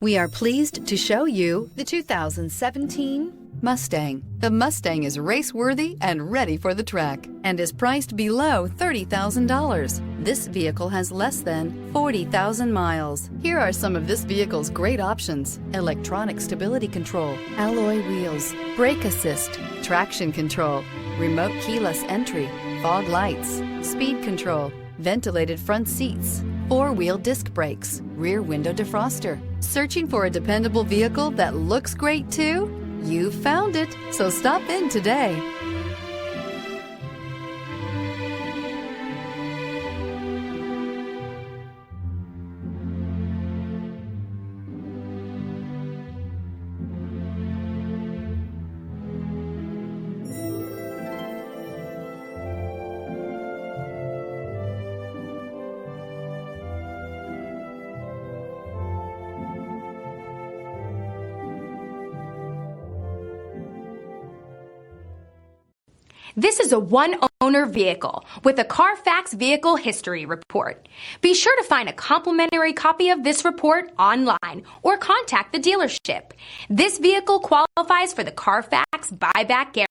We are pleased to show you the 2017 Mustang. The Mustang is race-worthy and ready for the track and is priced below $30,000. This vehicle has less than 40,000 miles. Here are some of this vehicle's great options: electronic stability control, alloy wheels, brake assist, traction control, remote keyless entry, fog lights, speed control, ventilated front seats, four-wheel disc brakes, rear window defroster. Searching for a dependable vehicle that looks great too? You found it, so stop in today. This is a one-owner vehicle with a Carfax Vehicle History Report. Be sure to find a complimentary copy of this report online or contact the dealership. This vehicle qualifies for the Carfax Buyback Guarantee.